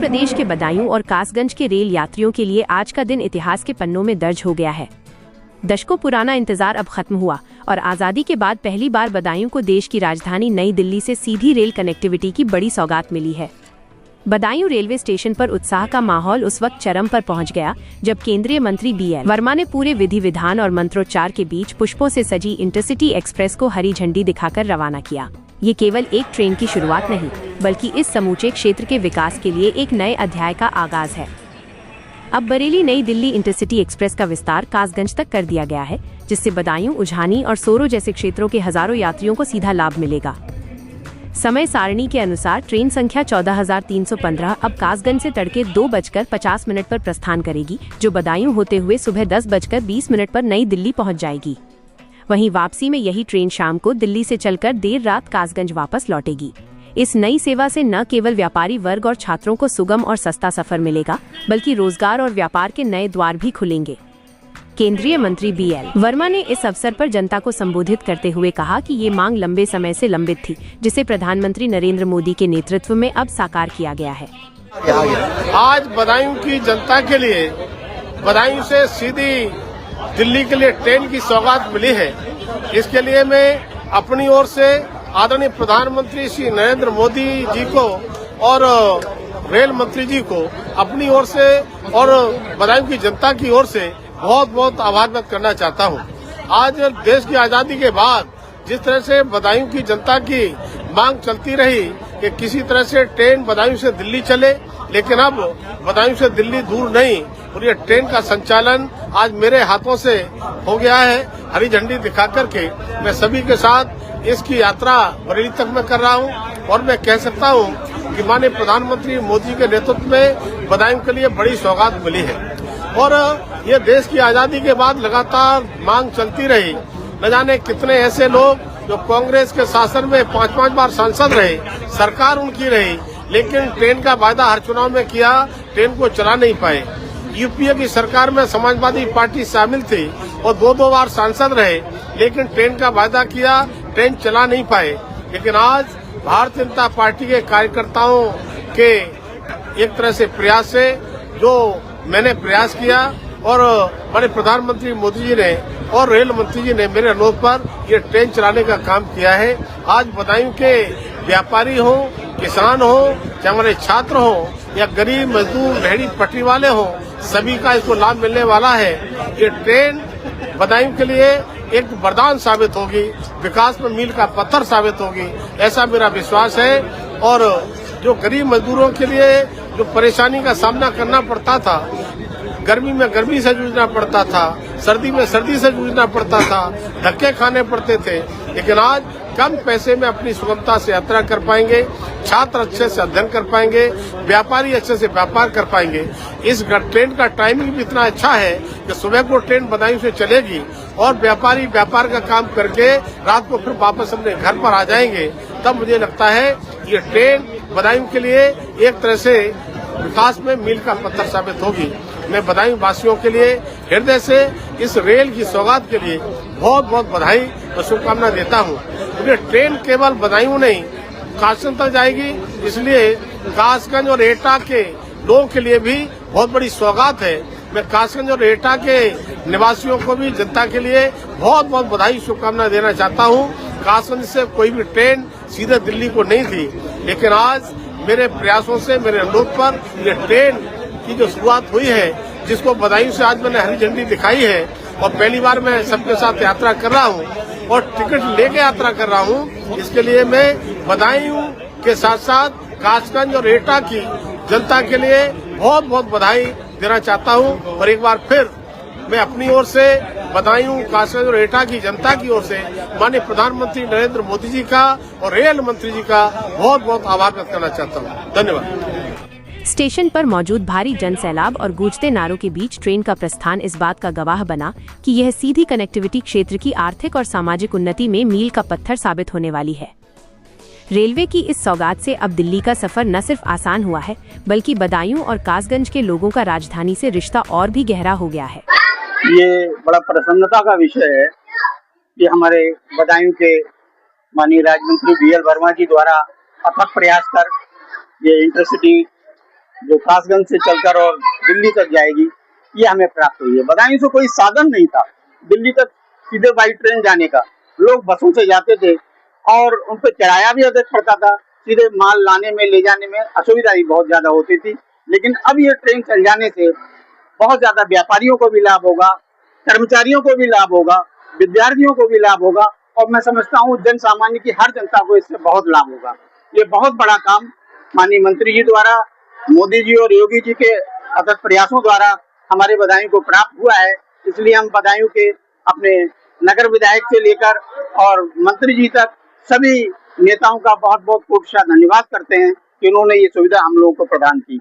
प्रदेश के बदायूं और कासगंज के रेल यात्रियों के लिए आज का दिन इतिहास के पन्नों में दर्ज हो गया है। दशकों पुराना इंतजार अब खत्म हुआ और आज़ादी के बाद पहली बार बदायूं को देश की राजधानी नई दिल्ली से सीधी रेल कनेक्टिविटी की बड़ी सौगात मिली है। बदायूं रेलवे स्टेशन पर उत्साह का माहौल उस वक्त चरम पर पहुंच गया जब केंद्रीय मंत्री BL वर्मा ने पूरे विधि विधान और मंत्रोच्चार के बीच पुष्पों से सजी इंटरसिटी एक्सप्रेस को हरी झंडी दिखाकर रवाना किया। ये केवल एक ट्रेन की शुरुआत नहीं, बल्कि इस समूचे क्षेत्र के विकास के लिए एक नए अध्याय का आगाज है। अब बरेली नई दिल्ली इंटरसिटी एक्सप्रेस का विस्तार कासगंज तक कर दिया गया है, जिससे बदायूं, उझानी और सोरो जैसे क्षेत्रों के हजारों यात्रियों को सीधा लाभ मिलेगा। समय सारणी के अनुसार ट्रेन संख्या 14,315 अब कासगंज से तड़के 2:50 पर प्रस्थान करेगी, जो बदायूं होते हुए सुबह 10:20 पर नई दिल्ली पहुंच जाएगी। वहीं वापसी में यही ट्रेन शाम को दिल्ली से चलकर देर रात कासगंज वापस लौटेगी। इस नई सेवा से न केवल व्यापारी वर्ग और छात्रों को सुगम और सस्ता सफर मिलेगा, बल्कि रोजगार और व्यापार के नए द्वार भी खुलेंगे। केंद्रीय मंत्री BL वर्मा ने इस अवसर पर जनता को संबोधित करते हुए कहा कि ये मांग लंबे समय से लंबित थी, जिसे प्रधानमंत्री नरेंद्र मोदी के नेतृत्व में अब साकार किया गया है। आज बदायूं की जनता के लिए बदायूं से सीधी दिल्ली के लिए ट्रेन की सौगात मिली है। इसके लिए मैं अपनी ओर से आदरणीय प्रधानमंत्री श्री नरेंद्र मोदी जी को और रेल मंत्री जी को अपनी ओर से और बदायूं की जनता की ओर से बहुत बहुत आभार व्यक्त करना चाहता हूं। आज देश की आजादी के बाद जिस तरह से बदायूं की जनता की मांग चलती रही कि किसी तरह से ट्रेन बदायूं से दिल्ली चले, लेकिन अब बदायूं से दिल्ली दूर नहीं और ये ट्रेन का संचालन आज मेरे हाथों से हो गया है। हरी झंडी दिखा करके मैं सभी के साथ इसकी यात्रा बरेली तक मैं कर रहा हूं और मैं कह सकता हूं कि माननीय प्रधानमंत्री मोदी के नेतृत्व में बदायूं के लिए बड़ी सौगात मिली है। और ये देश की आजादी के बाद लगातार मांग चलती रही। न जाने कितने ऐसे लोग जो कांग्रेस के शासन में 5-5 बार सांसद रहे, सरकार उनकी रही, लेकिन ट्रेन का वायदा हर चुनाव में किया, ट्रेन को चला नहीं पाए। यूपीए की सरकार में समाजवादी पार्टी शामिल थी और 2-2 बार सांसद रहे, लेकिन ट्रेन का वायदा किया, ट्रेन चला नहीं पाए। लेकिन आज भारतीय जनता पार्टी के कार्यकर्ताओं के एक तरह से प्रयास से जो मैंने प्रयास किया और माननीय प्रधानमंत्री मोदी जी ने और रेल मंत्री जी ने मेरे अनुरोध पर ये ट्रेन चलाने का काम किया है। आज बदायूं के व्यापारी हो, किसान हो, चाहे हमारे छात्र हो या गरीब मजदूर, रेहड़ी पटरी वाले हो, सभी का इसको लाभ मिलने वाला है। ये ट्रेन बदायूं के लिए एक वरदान साबित होगी, विकास में मील का पत्थर साबित होगी, ऐसा मेरा विश्वास है। और जो गरीब मजदूरों के लिए जो परेशानी का सामना करना पड़ता था, गर्मी में गर्मी से जूझना पड़ता था, सर्दी में सर्दी से जूझना पड़ता था, धक्के खाने पड़ते थे, लेकिन आज कम पैसे में अपनी सुगमता से यात्रा कर पाएंगे, छात्र अच्छे से अध्ययन कर पाएंगे, व्यापारी अच्छे से व्यापार कर पाएंगे। इस ट्रेन का टाइमिंग भी इतना अच्छा है कि सुबह को ट्रेन बदायूं से चलेगी और व्यापारी व्यापार का काम करके रात को फिर वापस अपने घर पर आ जाएंगे। तब मुझे लगता है ये ट्रेन बदायूं के लिए एक तरह से विकास में मील का पत्थर साबित होगी। मैं बदायूं वासियों के लिए हृदय से इस रेल की सौगात के लिए बहुत बहुत बधाई और शुभकामना देता हूं। क्योंकि ट्रेन केवल बदायूं नहीं, कासगंज तक जाएगी, इसलिए कासगंज और एटा के लोगों के लिए भी बहुत बड़ी सौगात है। मैं कासगंज और एटा के निवासियों को भी, जनता के लिए बहुत बहुत बधाई शुभकामना देना चाहता हूं। कासगंज से कोई भी ट्रेन सीधे दिल्ली को नहीं थी, लेकिन आज मेरे प्रयासों से, मेरे अनुरोध पर ये ट्रेन की जो शुरुआत हुई है, जिसको बदायूं से आज मैंने हरी झंडी दिखाई है और पहली बार मैं सबके साथ यात्रा कर रहा हूं और टिकट लेके यात्रा कर रहा हूं। इसके लिए मैं बदायूं के साथ साथ कासगंज और एटा की जनता के लिए बहुत बहुत बधाई देना चाहता हूं। और एक बार फिर मैं अपनी ओर से बदायूं, कासगंज और एटा की जनता की ओर से माननीय प्रधानमंत्री नरेंद्र मोदी जी का और रेल मंत्री जी का बहुत बहुत आभार व्यक्त करना चाहता हूं। धन्यवाद। स्टेशन पर मौजूद भारी जन सैलाब और गूंजते नारों के बीच ट्रेन का प्रस्थान इस बात का गवाह बना कि यह सीधी कनेक्टिविटी क्षेत्र की आर्थिक और सामाजिक उन्नति में मील का पत्थर साबित होने वाली है। रेलवे की इस सौगात से अब दिल्ली का सफर न सिर्फ आसान हुआ है, बल्कि बदायूं और कासगंज के लोगों का राजधानी से रिश्ता और भी गहरा हो गया है। ये बड़ा प्रसन्नता का विषय है कि हमारे बदायूं के माननीय राज्य मंत्री BL वर्मा जी द्वारा अथक प्रयास कर ये इंटरसिटी जो कासगंज से चलकर और दिल्ली तक जाएगी, ये हमें प्राप्त हुई है। बदायूं से कोई साधन नहीं था दिल्ली तक सीधे बाई ट्रेन जाने का। लोग बसों से जाते थे और उन पर किराया भी अधिक पड़ता था। सीधे माल लाने में ले जाने में असुविधा भी बहुत ज्यादा होती थी। लेकिन अब ये ट्रेन चल जाने से बहुत ज्यादा व्यापारियों को भी लाभ होगा, कर्मचारियों को भी लाभ होगा, विद्यार्थियों को भी लाभ होगा और मैं समझता हूँ जन सामान्य की हर जनता को इससे बहुत लाभ होगा। ये बहुत बड़ा काम माननीय मंत्री जी द्वारा, मोदी जी और योगी जी के अथक प्रयासों द्वारा हमारे बदायूं को प्राप्त हुआ है। इसलिए हम बदायूं के अपने नगर विधायक से लेकर और मंत्री जी तक सभी नेताओं का बहुत बहुत कोटि धन्यवाद करते हैं कि उन्होंने ये सुविधा हम लोगों को प्रदान की।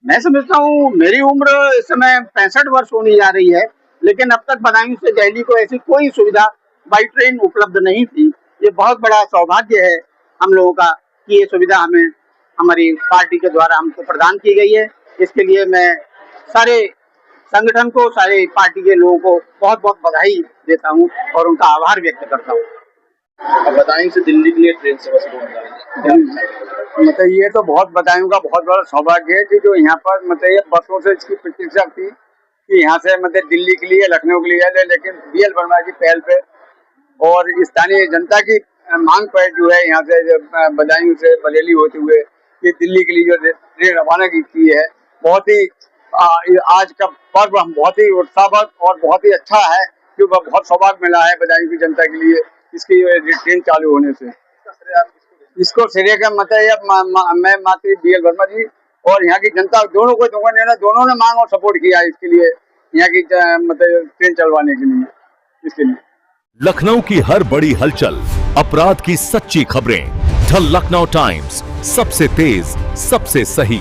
मैं समझता हूँ मेरी उम्र इस समय 65 वर्ष होने जा रही है, लेकिन अब तक बदायूं से दिल्ली को ऐसी कोई सुविधा बाई ट्रेन उपलब्ध नहीं थी। ये बहुत बड़ा सौभाग्य है हम लोगों का कि ये सुविधा हमें हमारी पार्टी के द्वारा हमको प्रदान की गई है। इसके लिए मैं सारे संगठन को, सारे पार्टी के लोगों को बहुत बहुत बधाई देता हूँ और उनका आभार व्यक्त करता हूँ। बदायूं से दिल्ली के लिए ट्रेन सेवा शुरू होने जा रही है। मतलब ये तो बहुत बदायूं का बहुत बड़ा सौभाग्य है कि जो यहाँ पर मतलब ये बसों से इसकी प्रतीक्षा थी कि यहाँ से मतलब दिल्ली के लिए, लखनऊ के लिए, लेकिन BL वर्मा की पहल पे और स्थानीय जनता की मांग पर जो है यहाँ से बदायूं से बरेली होते हुए ये दिल्ली के लिए जो ट्रेन रवाना की है, बहुत ही आज का पर्व हम बहुत ही उत्साहवत और बहुत ही अच्छा है कि बहुत सौभाग्य मिला है बदायूं की जनता के लिए इसकी ट्रेन चालू होने से। इसको श्रेय का मतलब मैं मात्र BL वर्मा जी और यहाँ की जनता दोनों ने मांग और सपोर्ट किया है इसके लिए, यहाँ की मतलब ट्रेन चलवाने के लिए। इसके लिए लखनऊ की हर बड़ी हलचल, अपराध की सच्ची खबरें, द लखनऊ टाइम्स, सबसे तेज, सबसे सही।